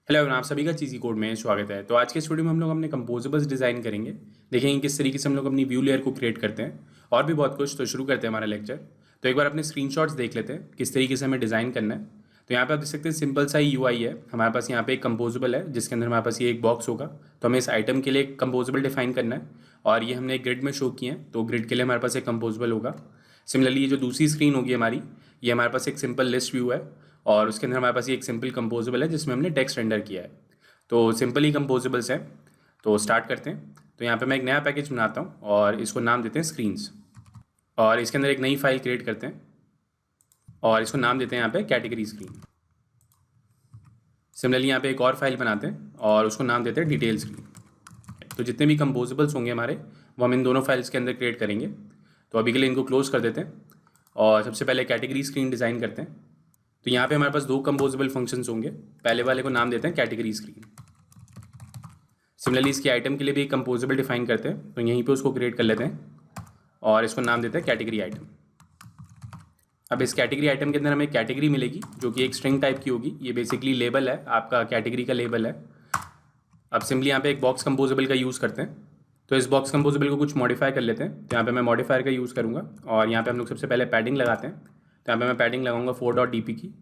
Hello everyone, आप सभी का चीज़ी कोड में स्वागत है। तो आज के इस वीडियो में हम लोग अपने कंपोजेबल्स डिज़ाइन करेंगे। देखेंगे किस तरीके से हम लोग अपनी व्यू लेयर को क्रिएट करते हैं और भी बहुत कुछ। तो शुरू करते हैं हमारा लेक्चर। तो एक बार अपने स्क्रीनशॉट्स देख लेते हैं किस तरीके से हमें डिज़ाइन करना है। तो यहाँ पे आप देख सकते हैं सिंपल सा ही यूआई है हमारे पास। यहाँ पे एक कंपोजेबल है जिसके अंदर हमारे पास ये एक बॉक्स होगा। तो हमें इस आइटम के लिए एक कंपोजेबल डिफाइन करना है और ये हमने एक ग्रिड में शो किए हैं। तो ग्रिड के लिए हमारे पास एक कंपोजेबल होगा। सिमिलरली ये जो दूसरी स्क्रीन होगी हमारी, ये हमारे पास एक सिंपल लिस्ट व्यू है और उसके अंदर हमारे पास ये एक सिंपल कंपोजेबल है जिसमें हमने टेक्स्ट रेंडर किया है। तो सिंपल ही कंपोजेबल्स हैं। तो स्टार्ट करते हैं। तो यहाँ पे मैं एक नया पैकेज बनाता हूँ और इसको नाम देते हैं स्क्रीन्स। और इसके अंदर एक नई फाइल क्रिएट करते हैं और इसको नाम देते हैं यहाँ पे कैटेगरी स्क्रीन। सिमिलरली यहाँ पे एक और फाइल बनाते हैं और उसको नाम देते हैं डिटेल स्क्रीन। तो जितने भी कंपोजेबल्स होंगे हमारे, वो हम इन दोनों फाइल्स के अंदर क्रिएट करेंगे। तो अभी के लिए इनको क्लोज कर देते हैं और सबसे पहले कैटेगरी स्क्रीन डिज़ाइन करते हैं। तो यहाँ पे हमारे पास दो कंपोजेबल फंक्शंस होंगे। पहले वाले को नाम देते हैं कैटेगरी स्क्रीन। सिमिलरली इसकी आइटम के लिए भी एक कंपोजेबल डिफाइन करते हैं। तो यहीं पे उसको क्रिएट कर लेते हैं और इसको नाम देते हैं कैटेगरी आइटम। अब इस कैटेगरी आइटम के अंदर हमें कैटेगरी मिलेगी जो कि एक स्ट्रिंग टाइप की होगी। ये बेसिकली लेबल है, आपका कैटेगरी का लेबल है। अब सिंपली यहाँ पे एक बॉक्स कंपोजेबल का यूज़ करते हैं। तो इस बॉक्स कंपोजेबल को कुछ मॉडिफाई कर लेते हैं। तो यहाँ पे मैं मॉडिफायर का यूज़ करूँगा और यहाँ पे हम लोग सबसे पहले पैडिंग लगाते हैं। तो यहाँ पे मैं पैडिंग लगाऊंगा 4.dp की।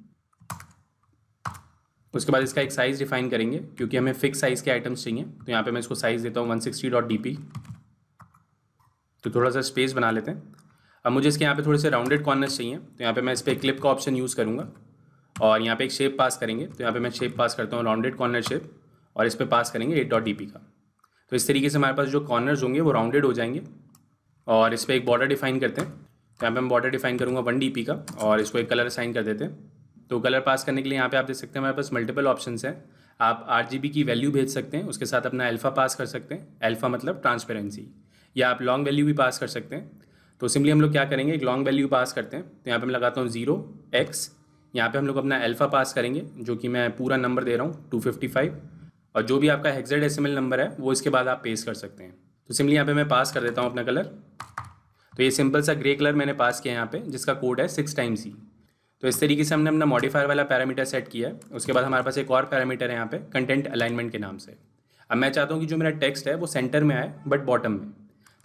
उसके बाद इसका एक साइज़ डिफाइन करेंगे क्योंकि हमें फिक्स साइज़ के आइटम्स चाहिए। तो यहाँ पे मैं इसको साइज़ देता हूँ 160.dp। तो थोड़ा सा स्पेस बना लेते हैं। अब मुझे इसके यहाँ पे थोड़े से राउंडेड कॉर्नर्स चाहिए। तो यहाँ पे मैं इस पर क्लिप का ऑप्शन यूज़ करूँगा और यहाँ पे एक शेप पास करेंगे। तो यहाँ पे मैं शेप पास करता हूँ राउंडेड कॉर्नर शेप और इस पर पास करेंगे 8.dp का। तो इस तरीके से हमारे पास जो कॉर्नर्स होंगे वो राउंडेड हो जाएंगे। और इस पर एक बॉर्डर डिफाइन करते हैं। तो यहाँ पे मैं बॉर्डर डिफाइन करूँगा 1dp का और इसको एक कलर असाइन कर देते हैं। तो कलर पास करने के लिए यहाँ पे आप देख सकते हैं हमारे पास मल्टीपल ऑप्शंस हैं। आप RGB की वैल्यू भेज सकते हैं, उसके साथ अपना अल्फ़ा पास कर सकते हैं। अल्फ़ा मतलब ट्रांसपेरेंसी। या आप लॉन्ग वैल्यू भी पास कर सकते हैं। तो सिंपली हम लोग क्या करेंगे, एक लॉन्ग वैल्यू पास करते हैं। तो यहाँ पे मैं लगाता हूँ 0x। यहाँ पे हम लोग अपना अल्फ़ा पास करेंगे जो कि मैं पूरा नंबर दे रहा हूँ 255। और जो भी आपका हेक्साडेसिमल नंबर है वो इसके बाद आप पेस्ट कर सकते हैं। तो सिंपली यहाँ पे मैं पास कर देता हूँ अपना कलर। तो ये सिंपल सा ग्रे कलर मैंने पास किया यहाँ पे, जिसका कोड है 6 C। तो इस तरीके से हमने अपना मॉडिफायर वाला पैरामीटर सेट किया है। उसके बाद हमारे पास एक और पैरामीटर है यहाँ पे कंटेंट अलाइनमेंट के नाम से। अब मैं चाहता हूँ कि जो मेरा टेक्स्ट है वो सेंटर में आए बट बॉटम में।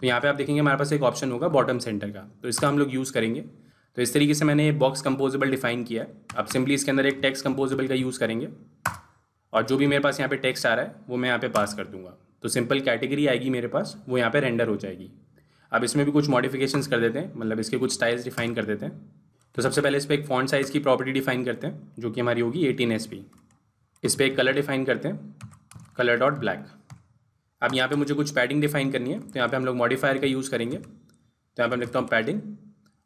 तो यहाँ पे आप देखेंगे हमारे पास एक ऑप्शन होगा बॉटम सेंटर का, तो इसका हम लोग यूज़ करेंगे। तो इस तरीके से मैंने ये बॉक्स कंपोजेबल डिफाइन किया है। अब सिंपली इसके अंदर एक टेक्स्ट कंपोजेबल का यूज़ करेंगे और जो भी मेरे पास यहाँ पे टेक्स्ट आ रहा है वो मैं यहाँ पे पास कर दूंगा। तो सिंपल कैटेगरी आएगी मेरे पास, वो यहाँ पे रेंडर हो जाएगी। अब इसमें भी कुछ मॉडिफिकेशंस कर देते हैं, मतलब इसके कुछ स्टाइल्स डिफाइन कर देते हैं। तो सबसे पहले इस पर एक फॉन्ट साइज़ की प्रॉपर्टी डिफाइन करते हैं जो कि हमारी होगी 18 SP। इस पर एक कलर डिफाइन करते हैं, कलर डॉट ब्लैक। अब यहाँ पे मुझे कुछ पैडिंग डिफाइन करनी है। तो यहाँ पे हम लोग मॉडिफायर का यूज़ करेंगे। तो यहाँ पे मैं लिखता हूँ पैडिंग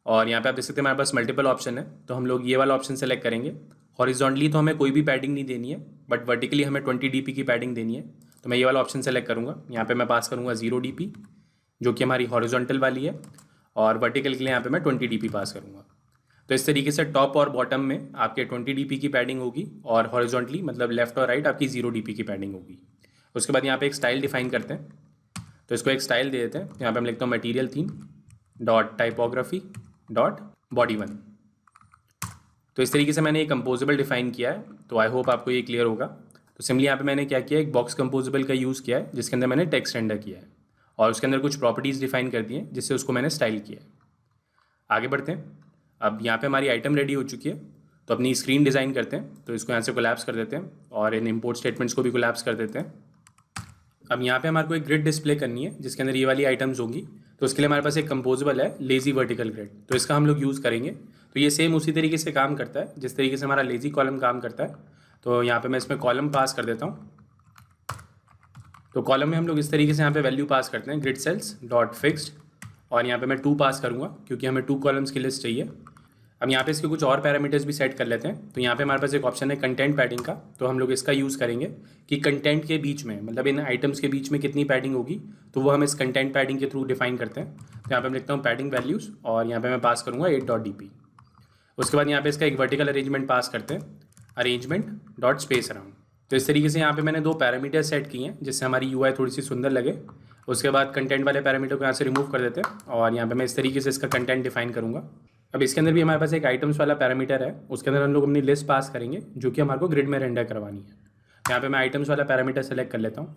और यहाँ पे आप देख सकते हैं हमारे पास मल्टीपल ऑप्शन है। तो हम लोग ये वाला ऑप्शन सेलेक्ट करेंगे। हॉरिजॉन्टली तो हमें कोई भी पैडिंग नहीं देनी है बट वर्टिकली हमें 20 dp की पैडिंग देनी है। तो मैं ये वाला ऑप्शन सेलेक्ट करूँगा। यहाँ पे मैं पास करूँगा 0 dp जो कि हमारी हॉरिजॉन्टल वाली है और वर्टिकल के लिए यहाँ पे मैं 20 dp पास करूँगा। तो इस तरीके से टॉप और बॉटम में आपके 20 dp की पैडिंग होगी और हॉरिजॉन्टली मतलब लेफ्ट और राइट आपकी 0 dp की पैडिंग होगी। उसके बाद यहाँ पे एक स्टाइल डिफाइन करते हैं। तो इसको एक स्टाइल दे देते हैं। यहाँ पे हम लिखता हूँ material theme dot typography dot body 1। तो इस तरीके से मैंने एक कंपोजेबल डिफाइन किया है। तो आई होप आपको ये क्लियर होगा। तो सिंपली यहाँ पे मैंने क्या किया, एक बॉक्स कंपोजेबल का यूज़ किया है जिसके अंदर मैंने टेक्स्ट रेंडर किया है और उसके अंदर कुछ प्रॉपर्टीज़ डिफाइन कर दी हैं जिससे उसको मैंने स्टाइल किया है। आगे बढ़ते हैं। अब यहाँ पे हमारी आइटम रेडी हो चुकी है। तो अपनी स्क्रीन डिज़ाइन करते हैं। तो इसको यहाँ से कोलैप्स कर देते हैं और इन इंपोर्ट स्टेटमेंट्स को भी कोलैप्स कर देते हैं। अब यहाँ पे हमारे को एक ग्रिड डिस्प्ले करनी है जिसके अंदर ये वाली आइटम्स होंगी। तो उसके लिए हमारे पास एक कंपोजेबल है लेजी वर्टिकल ग्रिड, तो इसका हम लोग यूज़ करेंगे। तो ये सेम उसी तरीके से काम करता है जिस तरीके से हमारा लेजी कॉलम काम करता है। तो यहाँ पे मैं इसमें कॉलम पास कर देता हूँ। तो कॉलम में हम लोग इस तरीके से यहाँ पे वैल्यू पास करते हैं ग्रिड सेल्स डॉट फिक्स्ड और यहाँ पे मैं 2 पास करूँगा क्योंकि हमें 2 कॉलम्स की लिस्ट चाहिए। अब यहाँ पे इसके कुछ और पैरामीटर्स भी सेट कर लेते हैं। तो यहाँ पे हमारे पास एक ऑप्शन है कंटेंट पैडिंग का। तो हम लोग इसका यूज़ करेंगे कि कंटेंट के बीच में, मतलब इन आइटम्स के बीच में कितनी पैडिंग होगी, तो वो हम इस कंटेंट पैडिंग के थ्रू डिफाइन करते हैं। तो यहाँ पे मैं लिखता हूँ पैडिंग वैल्यूज़ और यहाँ पे मैं पास करूँगा 8.dp। उसके बाद यहाँ पे इसका एक वर्टिकल अरेंजमेंट पास करते हैं, अरेंजमेंट डॉट स्पेस अराउंड। तो इस तरीके से यहाँ पे मैंने 2 पैरामीटर सेट किए हैं जिससे हमारी UI थोड़ी सी सुंदर लगे। उसके बाद कंटेंट वाले पैरामीटर को यहाँ से रिमूव कर देते हैं और यहाँ पे मैं इस तरीके से इसका कंटेंट डिफाइन करूँगा। अब इसके अंदर भी हमारे पास एक आइटम्स वाला पैरामीटर है। उसके अंदर हम लोग अपनी लिस्ट पास करेंगे जो कि हमारे को ग्रिड में रेंडर करवानी है। यहाँ पे मैं आइटम्स वाला पैरामीटर सेलेक्ट कर लेता हूँ।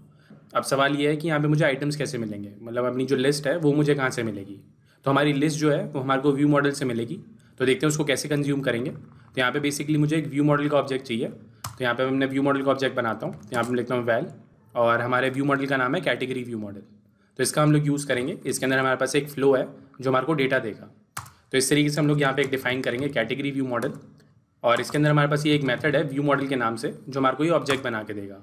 अब सवाल ये है कि यहाँ पे मुझे आइटम्स कैसे मिलेंगे, मतलब अपनी जो लिस्ट है वो मुझे कहाँ से मिलेगी। तो हमारी लिस्ट जो है वो हमारे को व्यू मॉडल से मिलेगी। तो देखते हैं उसको कैसे कंज्यूम करेंगे। तो यहाँ पे बेसिकली मुझे एक व्यू मॉडल का ऑब्जेक्ट चाहिए। तो यहाँ पे मैं अपने व्यू मॉडल का ऑब्जेक्ट बनाता हूँ। यहाँ पे मैं लिखता हूँ वैल, और हमारे व्यू मॉडल का नाम है कैटेगरी व्यू मॉडल। तो इसका हम लोग यूज़ करेंगे। इसके अंदर हमारे पास एक फ्लो है जो हमारे को डेटा देगा। तो इस तरीके से हम लोग यहाँ पे एक डिफाइन करेंगे कैटेगरी व्यू मॉडल, और इसके अंदर हमारे पास ये एक मेथड है व्यू मॉडल के नाम से जो हमारे को ये ऑब्जेक्ट बना के देगा।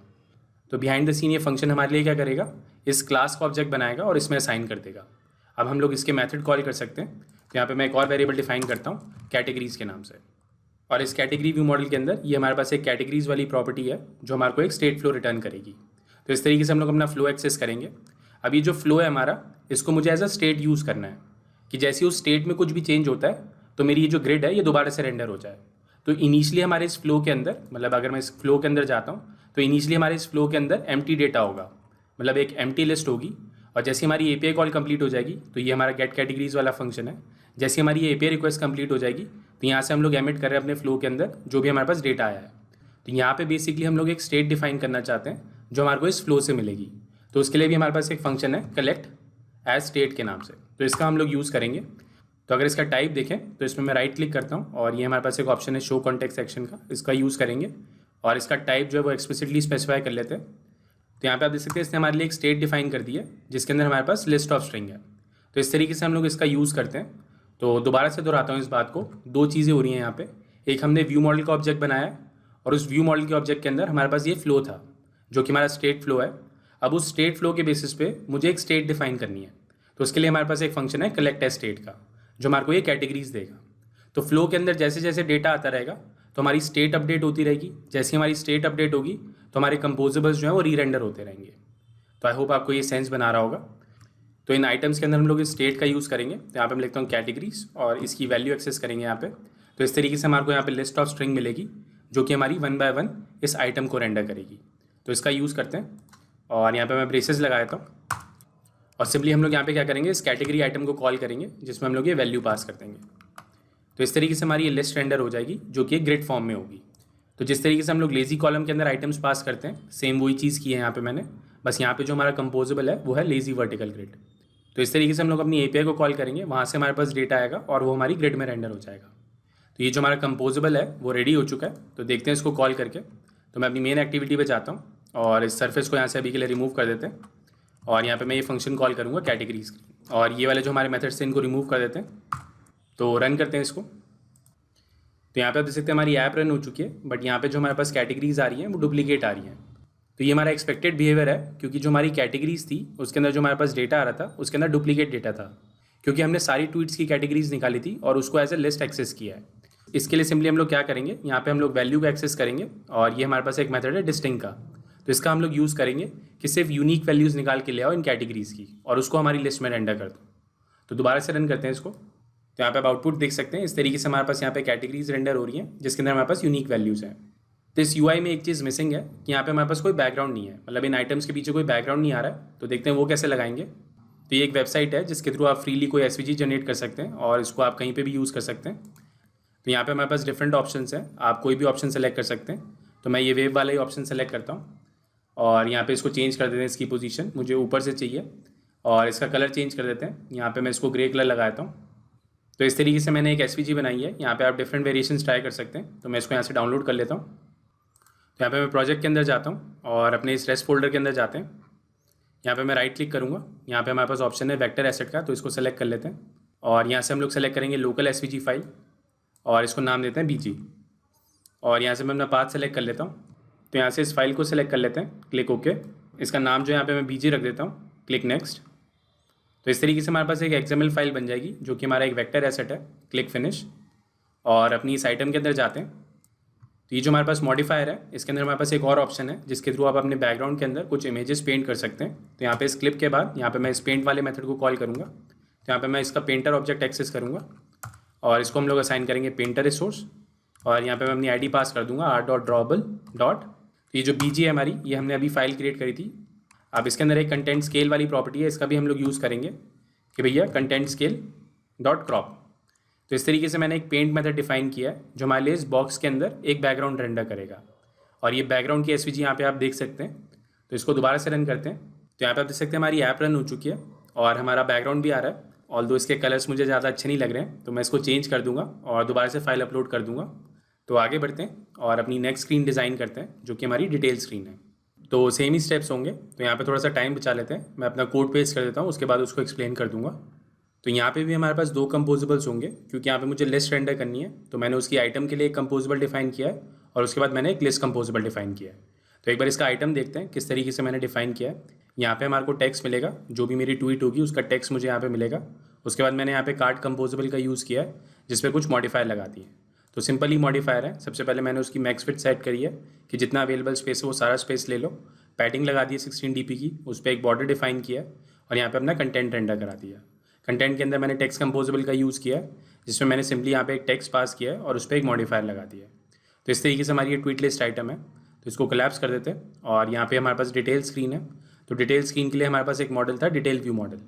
तो बिहाइंड द सीन ये फंक्शन हमारे लिए क्या करेगा, इस क्लास का ऑब्जेक्ट बनाएगा और इसमें असाइन कर देगा। अब हम लोग इसके मेथड कॉल कर सकते हैं। तो यहाँ पे मैं एक और वेरिएबल डिफाइन करता हूँ कैटेगरीज के नाम से, और इस कैटेगरी व्यू मॉडल के अंदर ये हमारे पास एक कैटेगरीज वाली प्रॉपर्टी है जो हमारे को एक स्टेट फ्लो रिटर्न करेगी। तो इस तरीके से हम लोग अपना फ्लो एक्सेस करेंगे। अब ये जो फ्लो है हमारा, इसको मुझे एज अ स्टेट यूज़ करना है कि जैसे उस स्टेट में कुछ भी चेंज होता है तो मेरी ये जो ग्रिड है ये दोबारा से रेंडर हो जाए। तो इनिशियली हमारे इस फ्लो के अंदर, मतलब अगर मैं इस फ्लो के अंदर जाता हूँ तो इनिशियली हमारे इस फ्लो के अंदर एम्प्टी डेटा होगा, मतलब एक एम्प्टी लिस्ट होगी। और जैसे हमारी एपीआई कॉल कंप्लीट हो जाएगी तो ये हमारा गेट कैटेगरीज वाला फंक्शन है। जैसे हमारी ये एपीआई रिक्वेस्ट कंप्लीट हो जाएगी तो यहाँ से हम लोग एमिट कर रहे हैं अपने फ्लो के अंदर जो भी हमारे पास डेटा आया है। तो यहाँ पे बेसिकली हम लोग एक स्टेट डिफाइन करना चाहते हैं जो हमारे को इस फ्लो से मिलेगी। तो उसके लिए भी हमारे पास एक फंक्शन है कलेक्ट एज स्टेट के नाम से। तो इसका हम लोग यूज़ करेंगे। तो अगर इसका टाइप देखें तो इसमें मैं राइट क्लिक करता हूँ और ये हमारे पास एक ऑप्शन है शो कॉन्टेक्स्ट सेक्शन का, इसका यूज़ करेंगे और इसका टाइप जो है वो एक्सप्लिसिटली स्पेसिफाई कर लेते हैं। तो यहाँ पे आप देख सकते हैं इसने हमारे लिए एक स्टेट डिफाइन कर दी है जिसके अंदर हमारे पास लिस्ट ऑफ स्ट्रिंग है। तो इस तरीके से हम लोग इसका यूज़ करते हैं। तो दोबारा से दोहराता हूँ इस बात को, दो चीज़ें हो रही हैं यहाँ पे। एक हमने व्यू मॉडल का ऑब्जेक्ट बनाया और उस व्यू मॉडल के ऑब्जेक्ट के अंदर हमारे पास ये फ्लो था जो कि हमारा स्टेट फ्लो है। अब उस स्टेट फ्लो के बेसिस पे मुझे एक स्टेट डिफाइन करनी है। तो उसके लिए हमारे पास एक फंक्शन है कलेक्ट एज स्टेट का जो हमारे को ये कैटेगरीज देगा। तो फ्लो के अंदर जैसे जैसे डेटा आता रहेगा तो हमारी स्टेट अपडेट होती रहेगी। जैसे ही हमारी स्टेट अपडेट होगी तो हमारे कंपोजेबल्स जो है वो रीरेंडर होते रहेंगे। तो आई होप आपको ये सेंस बना रहा होगा। तो इन आइटम्स के अंदर हम लोग इस स्टेट का यूज़ करेंगे। तो यहाँ पे मैं लिखता हूँ कैटेगरीज और इसकी वैल्यू एक्सेस करेंगे यहाँ पे। तो इस तरीके से हमारे को यहाँ पे लिस्ट ऑफ स्ट्रिंग मिलेगी जो कि हमारी 1 बाय 1 इस आइटम को रेंडर करेगी। तो इसका यूज़ करते हैं और यहाँ पे मैं ब्रेसेस लगा देता हूँ और सिंपली हम लोग यहाँ पे क्या करेंगे, इस कैटेगरी आइटम को कॉल करेंगे जिसमें हम लोग ये वैल्यू पास कर देंगे। तो इस तरीके से हमारी ये लिस्ट रेंडर हो जाएगी जो कि एक ग्रिड फॉर्म में होगी। तो जिस तरीके से हम लोग लेजी कॉलम के अंदर आइटम्स पास करते हैं सेम वही चीज़ की है यहाँ पे मैंने, बस यहाँ पे जो हमारा कंपोजेबल है वो है लेजी वर्टिकल ग्रिड। तो इस तरीके से हम लोग अपनी एपीआई को कॉल करेंगे, वहाँ से हमारे पास डेटा आएगा और वो हमारी ग्रिड में रेंडर हो जाएगा। तो ये जो हमारा कंपोजेबल है वो रेडी हो चुका है। तो देखते हैं इसको कॉल करके। तो मैं अपनी मेन एक्टिविटी पे जाता हूँ और इस सर्फेस को यहाँ से अभी के लिए रिमूव कर देते हैं और यहाँ पे मैं ये फंक्शन कॉल करूँगा कैटेगरीज की, और ये वाले जो हमारे मेथड्स हैं इनको रिमूव कर देते हैं। तो रन करते हैं इसको। तो यहाँ पे आप देख सकते हैं हमारी ऐप रन हो चुकी है, बट यहाँ पे जो हमारे पास कैटेगरीज आ रही हैं वो डुप्लीकेट आ रही हैं। तो ये हमारा एक्सपेक्टेड बिहेवियर है क्योंकि जो हमारी कैटेगरीज थी उसके अंदर जो हमारे पास डेटा आ रहा था उसके अंदर डुप्लीकेट डेटा था, क्योंकि हमने सारी ट्वीट्स की कैटेगरीज निकाली थी और उसको एज ए लिस्ट एक्सेस किया है। इसके लिए सिंपली हम लोग क्या करेंगे, यहाँ पे हम लोग वैल्यू को एक्सेस करेंगे और ये हमारे पास एक मेथड है डिस्टिंग का। तो इसका हम लोग यूज़ करेंगे कि सिर्फ यूनिक वैल्यूज़ निकाल के ले आओ इन कैटेगरीज की और उसको हमारी लिस्ट में रेंडर कर दो। तो दोबारा से रन करते हैं इसको। तो यहाँ पे आप आउटपुट देख सकते हैं इस तरीके से हमारे पास यहाँ पे कैटेगरीज रेंडर हो रही हैं जिसके अंदर हमारे पास यूनिक वैल्यूज़ हैं। तो इस यूआई में एक चीज़ मिसिंग है कि यहाँ पे हमारे पास कोई बैकग्राउंड नहीं है, मतलब इन आइटम्स के पीछे कोई बैकग्राउंड नहीं आ रहा है। तो देखते हैं वो कैसे लगाएंगे। तो ये एक वेबसाइट है जिसके थ्रू आप फ्रीली कोई एसवीजी जनरेट कर सकते हैं और इसको आप कहीं पर भी यूज़ कर सकते हैं। तो यहाँ पर हमारे पास डिफरेंट ऑप्शन हैं, आप कोई भी ऑप्शन सेलेक्ट कर सकते हैं। तो मैं ये वेव वाला ही ऑप्शन सेलेक्ट करता हूँ और यहाँ पे इसको चेंज कर देते हैं, इसकी पोजीशन मुझे ऊपर से चाहिए और इसका कलर चेंज कर देते हैं। यहाँ पे मैं इसको ग्रे कलर लगाता हूँ। तो इस तरीके से मैंने एक एसवीजी बनाई है। यहाँ पे आप डिफरेंट वेरिएशंस ट्राई कर सकते हैं। तो मैं इसको यहाँ से डाउनलोड कर लेता हूँ। तो यहाँ पे मैं प्रोजेक्ट के अंदर जाता हूँ और अपने इस रेस्ट फोल्डर के अंदर जाते हैं। यहाँ पे मैं राइट क्लिक करूँगा, यहाँ पे हमारे पास ऑप्शन है वेक्टर एसेट का, तो इसको सेलेक्ट कर लेते हैं और यहाँ से हम लोग सेलेक्ट करेंगे लोकल एसवीजी फाइल और इसको नाम देते हैं बीजी। और यहाँ से मैं अपना पाथ सेलेक्ट कर लेता हूँ। तो यहाँ से इस फाइल को सेलेक्ट कर लेते हैं, क्लिक ओके। इसका नाम जो यहाँ पे मैं बीजी रख देता हूँ, क्लिक नेक्स्ट। तो इस तरीके से हमारे पास एक XML फाइल बन जाएगी जो कि हमारा एक वेक्टर एसेट है, क्लिक फिनिश। और अपनी इस आइटम के अंदर जाते हैं। तो ये जो हमारे पास मॉडिफायर है इसके अंदर हमारे पास एक और ऑप्शन है जिसके थ्रू आप अपने बैकग्राउंड के अंदर कुछ इमेजेस पेंट कर सकते हैं। तो यहाँ पे इस क्लिप के बाद यहाँ पे मैं इस पेंट वाले मेथड को कॉल करूँगा। तो यहाँ पे मैं इसका पेंटर ऑब्जेक्ट एक्सेस करूँगा और इसको हम लोग असाइन करेंगे पेंटर रिसोर्स और यहाँ पे मैं अपनी आईडी पास कर दूँगा r.drawable डॉट। तो ये जो बीजी है हमारी, ये हमने अभी फाइल क्रिएट करी थी। अब इसके अंदर एक कंटेंट स्केल वाली प्रॉपर्टी है, इसका भी हम लोग यूज़ करेंगे कि भैया कंटेंट स्केल डॉट क्रॉप। तो इस तरीके से मैंने एक पेंट मेथड डिफाइन किया है जो हमारे लिए इस बॉक्स के अंदर एक बैकग्राउंड रेंडर करेगा। और ये बैकग्राउंड की एसवीजी यहाँ पे आप देख सकते हैं। तो इसको दोबारा से रन करते हैं। तो यहाँ पे आप देख सकते हैं हमारी ऐप रन हो चुकी है और हमारा बैकग्राउंड भी आ रहा है। ऑल्दो इसके कलर्स मुझे ज़्यादा अच्छे नहीं लग रहे हैं, तो मैं इसको चेंज कर दूंगा और दोबारा से फाइल अपलोड कर दूंगा। तो आगे बढ़ते हैं और अपनी नेक्स्ट स्क्रीन डिज़ाइन करते हैं, जो कि हमारी डिटेल स्क्रीन है। तो सेम ही स्टेप्स होंगे। तो यहाँ पे थोड़ा सा टाइम बचा लेते हैं, मैं अपना कोड पेस्ट कर देता हूँ, उसके बाद उसको एक्सप्लेन कर दूंगा। तो यहाँ पे भी हमारे पास 2 कंपोजेबल्स होंगे, क्योंकि यहाँ पे मुझे लिस्ट रेंडर करनी है। तो मैंने उसकी आइटम के लिए एक कंपोजेबल डिफाइन किया है और उसके बाद मैंने एक लिस्ट कंपोजेबल डिफाइन किया है। तो एक बार इसका आइटम देखते हैं किस तरीके से मैंने डिफाइन किया है। यहाँ पे हमारे को टेक्स्ट मिलेगा, जो भी मेरी ट्वीट होगी उसका टेक्स्ट मुझे यहाँ पे मिलेगा। उसके बाद मैंने यहाँ पे कार्ड कंपोजेबल का यूज़ किया है, जिसपे कुछ मॉडिफायर लगा दिए। तो सिंपल ही मॉडिफायर है। सबसे पहले मैंने उसकी मैक्स फिट सेट करी है कि जितना अवेलेबल स्पेस है वो सारा स्पेस ले लो। पैडिंग लगा दी है 16 dp की, उस पर एक बॉर्डर डिफाइन किया है और यहाँ पे अपना कंटेंट रेंडर करा दिया। कंटेंट के अंदर मैंने टेक्स्ट कंपोजेबल का यूज़ किया है, जिसमें मैंने सिंपली यहाँ पे एक टेक्स्ट पास किया है और उस पर एक मॉडिफायर लगा दिया है। तो इस तरीके से हमारी ये ट्वीट लिस्ट आइटम है। तो इसको कोलैप्स कर देते हैं और यहाँ पे हमारे पास डिटेल स्क्रीन है। तो डिटेल स्क्रीन के लिए हमारे पास एक मॉडल था, डिटेल व्यू मॉडल,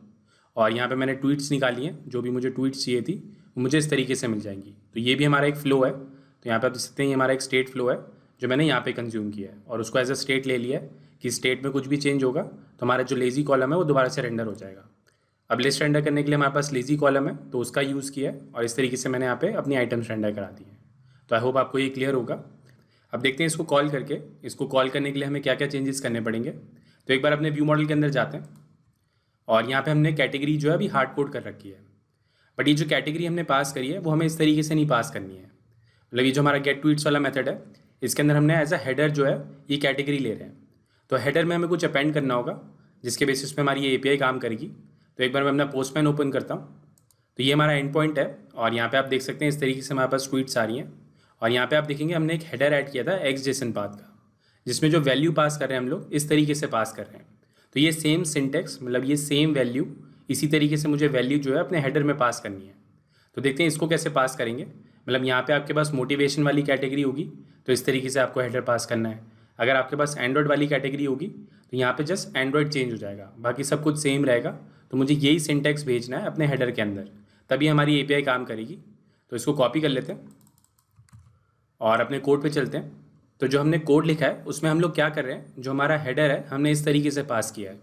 और यहाँ पे मैंने ट्वीट्स निकाली हैं। जो भी मुझे ट्वीट्स चाहिए थी वो मुझे इस तरीके से मिल जाएंगी। तो ये भी हमारा एक फ़्लो है। तो यहाँ पे आप देख सकते हैं ये हमारा एक स्टेट फ्लो है जो मैंने यहाँ पे कंज्यूम किया है और उसको एज अ स्टेट ले लिया है कि स्टेट में कुछ भी चेंज होगा तो हमारा जो लेजी कॉलम है वो दोबारा से रेंडर हो जाएगा। अब लिस्ट रेंडर करने के लिए हमारे पास लेजी कॉलम है, तो उसका यूज़ किया है और इस तरीके से मैंने यहाँ पे अपनी आइटम्स रेंडर करा दी है। तो आई होप आपको ये क्लियर होगा। अब देखते हैं इसको कॉल करके, इसको कॉल करने के लिए हमें क्या क्या चेंजेस करने पड़ेंगे। तो एक बार अपने व्यू मॉडल के अंदर जाते हैं और यहाँ पे हमने कैटेगरी जो है अभी हार्ड कोड कर रखी है, बट ये जो कैटेगरी हमने पास करी है वो हमें इस तरीके से नहीं पास करनी है। मतलब ये जो हमारा गेट ट्वीट्स वाला मेथड है, इसके अंदर हमने एज अ हेडर जो है ये कैटेगरी ले रहे हैं। तो हेडर में हमें कुछ अपेंड करना होगा जिसके बेसिस पे हमारी ये एपीआई काम करेगी। तो एक बार मैं अपना पोस्टमैन ओपन करता हूँ। तो ये हमारा एंड पॉइंट है और यहाँ पे आप देख सकते हैं इस तरीके से हमारे पास ट्वीट्स आ रही हैं। और यहाँ पे आप देखेंगे हमने एक हेडर ऐड किया था XJSON पाथ का, जिसमें जो वैल्यू पास कर रहे हैं हम लोग इस तरीके से पास कर रहे हैं। तो ये सेम सिंटेक्स, मतलब ये सेम वैल्यू इसी तरीके से मुझे वैल्यू जो है अपने हेडर में पास करनी है। तो देखते हैं इसको कैसे पास करेंगे। मतलब यहाँ पे आपके पास मोटिवेशन वाली कैटेगरी होगी तो इस तरीके से आपको हेडर पास करना है। अगर आपके पास एंड्रॉयड वाली कैटेगरी होगी तो यहाँ पे जस्ट एंड्रॉयड चेंज हो जाएगा, बाकी सब कुछ सेम रहेगा। तो मुझे यही सिंटेक्स भेजना है अपने हेडर के अंदर, तभी हमारी एपीआई काम करेगी। तो इसको कॉपी कर लेते हैं और अपने कोड पे चलते हैं। तो जो हमने कोड लिखा है उसमें हम लोग क्या कर रहे हैं, जो हमारा हेडर है हमने इस तरीके से पास किया है।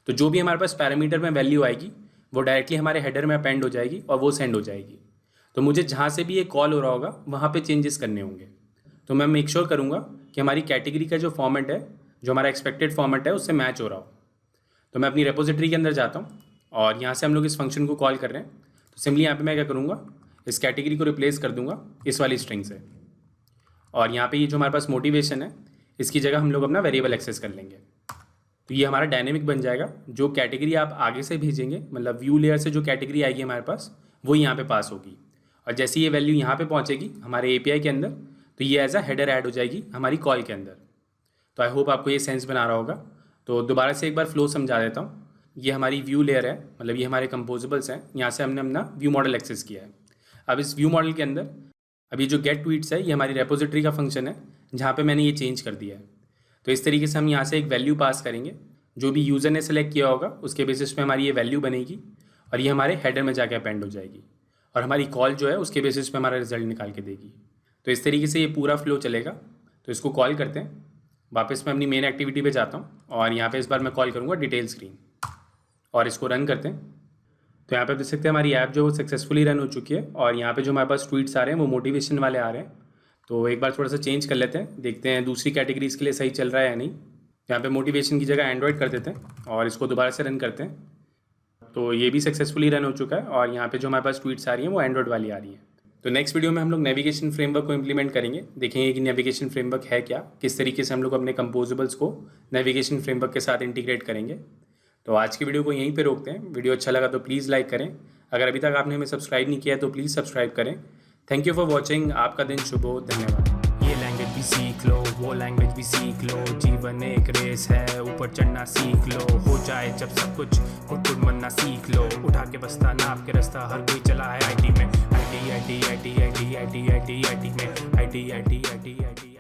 तो जो भी हमारे पास पैरामीटर में वैल्यू आएगी वो डायरेक्टली हमारे हेडर में अपेंड हो जाएगी और वो सेंड हो जाएगी। तो मुझे जहाँ से भी ये कॉल हो रहा होगा वहाँ पे चेंजेस करने होंगे। तो मैं मेक श्योर करूँगा कि हमारी कैटेगरी का जो फॉर्मेट है, जो हमारा एक्सपेक्टेड फॉर्मेट है, उससे मैच हो रहा हो। तो मैं अपनी रेपोजिटरी के अंदर जाता हूँ और यहाँ से हम लोग इस फंक्शन को कॉल कर रहे हैं। तो सिंपली यहाँ पे मैं क्या करूँगा, इस कैटेगरी को रिप्लेस कर दूँगा इस वाली स्ट्रिंग से, और यहाँ पे ये जो हमारे पास मोटिवेशन है इसकी जगह हम लोग अपना वेरिएबल एक्सेस कर लेंगे। तो ये हमारा डायनेमिक बन जाएगा। जो कैटेगरी आप आगे से भेजेंगे, मतलब व्यू लेयर से जो कैटेगरी आएगी हमारे पास, वो यहाँ पे पास होगी। और जैसे ये वैल्यू यहाँ पे पहुँचेगी हमारे एपीआई के अंदर, तो ये एज अ हेडर ऐड हो जाएगी हमारी कॉल के अंदर। तो आई होप आपको ये सेंस बना रहा होगा। तो दोबारा से एक बार फ्लो समझा देता हूँ। ये हमारी व्यू लेयर है, मतलब ये हमारे कंपोजेबल्स हैं। यहाँ से हमने अपना व्यू मॉडल एक्सेस किया है। अब इस व्यू मॉडल के अंदर अभी जो गेट ट्वीट्स है ये हमारी रेपोजिटरी का फंक्शन है, जहाँ पे मैंने ये चेंज कर दिया है। तो इस तरीके से हम यहाँ से एक वैल्यू पास करेंगे, जो भी यूज़र ने सेलेक्ट किया होगा उसके बेसिस पे हमारी ये वैल्यू बनेगी और ये हमारे हेडर में जाके अपेंड हो जाएगी और हमारी कॉल जो है उसके बेसिस पे हमारा रिजल्ट निकाल के देगी। तो इस तरीके से ये पूरा फ्लो चलेगा। तो इसको कॉल करते हैं। वापस मैं अपनी मेन एक्टिविटी पे जाता हूँ और यहाँ पे इस बार मैं कॉल करूँगा डिटेल स्क्रीन और इसको रन करते हैं। तो यहाँ पे देख सकते हैं हमारी ऐप जो सक्सेसफुली रन हो चुकी है और यहाँ पे जो हमारे पास ट्वीट्स आ रहे हैं वो मोटिवेशन वाले आ रहे हैं। तो एक बार थोड़ा सा चेंज कर लेते हैं, देखते हैं दूसरी कैटेगरीज के लिए सही चल रहा है या नहीं। यहाँ पे मोटिवेशन की जगह एंड्रॉयड कर देते हैं और इसको दोबारा से रन करते हैं। तो ये भी सक्सेसफुली रन हो चुका है और यहाँ पे जो हमारे पास ट्वीट्स आ रही हैं वो एंड्रॉयड वाली आ रही हैं। तो नेक्स्ट वीडियो में हम लोग नेविगेशन फ्रेमवर्क को इम्प्लीमेंट करेंगे, देखेंगे कि नेविगेशन फ्रेमवर्क है क्या, किस तरीके से हम लोग अपने कंपोजेबल्स को नेविगेशन फ्रेमवर्क के साथ इंटीग्रेट करेंगे। तो आज की वीडियो को यहीं पे रोकते हैं। वीडियो अच्छा लगा तो प्लीज़ लाइक करें। अगर अभी तक आपने हमें सब्सक्राइब नहीं किया है तो प्लीज़ सब्सक्राइब करें। Thank you for watching. आपका दिन शुभ हो। धन्यवाद। ये लैंग्वेज भी सीख लो, वो लैंग्वेज भी सीख लो। जीवन एक रेस है, ऊपर चढ़ना सीख लो। हो जाए जब सब कुछ, खुद बनना सीख लो। उठा के बस्ता, नाप के रास्ता, हर कोई चला है आईटी में। आईटी में, आईटी